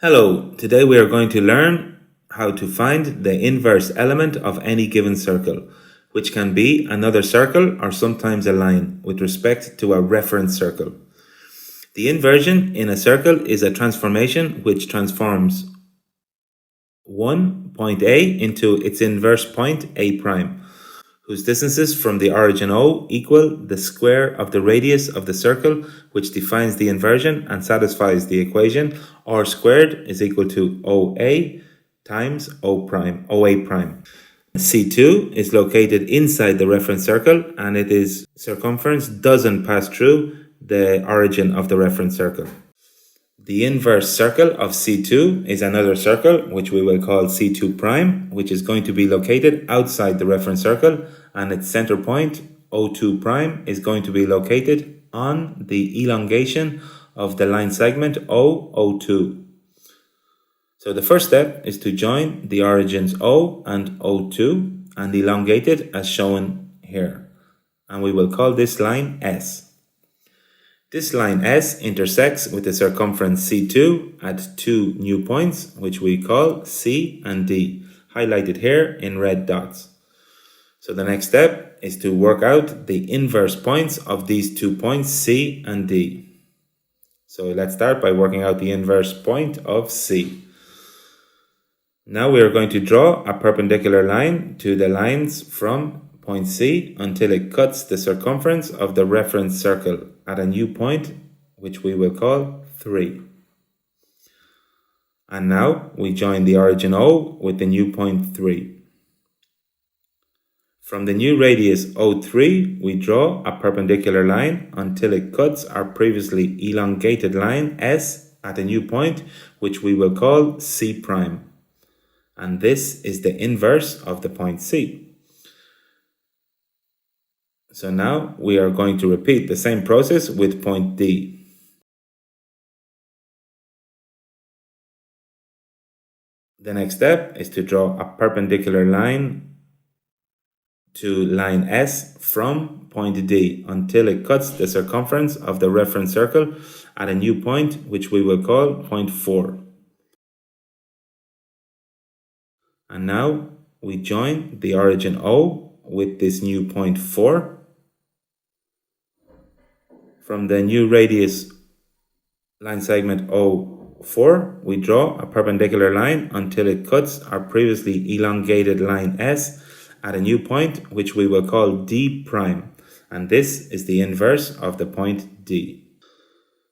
Hello, today we are going to learn how to find the inverse element of any given circle, which can be another circle or sometimes a line with respect to a reference circle. The inversion in a circle is a transformation which transforms one point A into its inverse point A prime, whose distances from the origin O equal the square of the radius of the circle, which defines the inversion and satisfies the equation R squared is equal to OA times OA prime. C2 is located inside the reference circle and its circumference doesn't pass through the origin of the reference circle. The inverse circle of C2 is another circle, which we will call C2 prime, which is going to be located outside the reference circle, and its center point, O2 prime, is going to be located on the elongation of the line segment O2. So the first step is to join the origins O and O2 and elongate it as shown here. And we will call this line S. This line S intersects with the circumference C2 at two new points, which we call C and D, highlighted here in red dots. So the next step is to work out the inverse points of these 2 points, C and D. So let's start by working out the inverse point of C. Now we are going to draw a perpendicular line to the lines from point C until it cuts the circumference of the reference circle at a new point, which we will call 3. And now we join the origin O with the new point 3. From the new radius O3, we draw a perpendicular line until it cuts our previously elongated line S at a new point, which we will call C prime. And this is the inverse of the point C. So now we are going to repeat the same process with point D. The next step is to draw a perpendicular line to line S from point D until it cuts the circumference of the reference circle at a new point, which we will call point 4. And now we join the origin O with this new point 4. From the new radius line segment O4, we draw a perpendicular line until it cuts our previously elongated line S at a new point, which we will call D prime. And this is the inverse of the point D.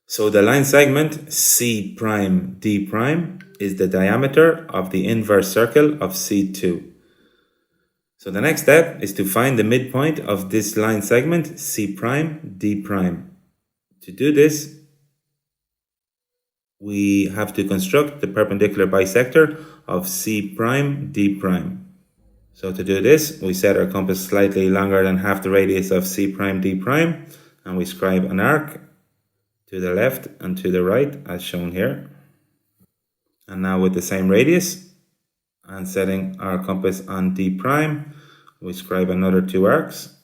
So the line segment C prime D prime is the diameter of the inverse circle of C2. So the next step is to find the midpoint of this line segment C prime D prime. To do this, we have to construct the perpendicular bisector of C prime D prime. So to do this, we set our compass slightly longer than half the radius of C prime D prime, and we scribe an arc to the left and to the right as shown here. And now with the same radius and setting our compass on D prime, we scribe another 2 arcs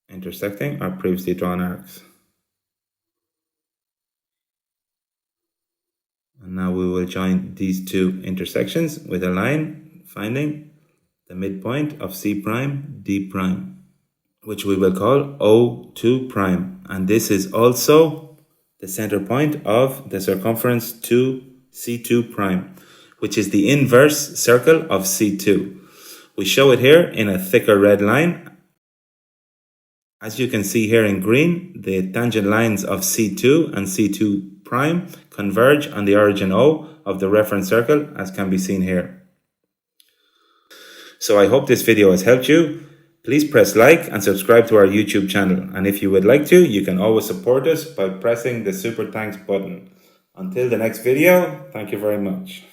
intersecting our previously drawn arcs. And now we will join these 2 intersections with a line finding the midpoint of C prime D prime, which we will call O2 prime. And this is also the center point of the circumference to C2 prime, which is the inverse circle of C2. We show it here in a thicker red line. As you can see here in green, the tangent lines of C2 and C2 prime converge on the origin O of the reference circle, as can be seen here. So I hope this video has helped you. Please press like and subscribe to our YouTube channel. And if you would like to, you can always support us by pressing the super thanks button. Until the next video, thank you very much.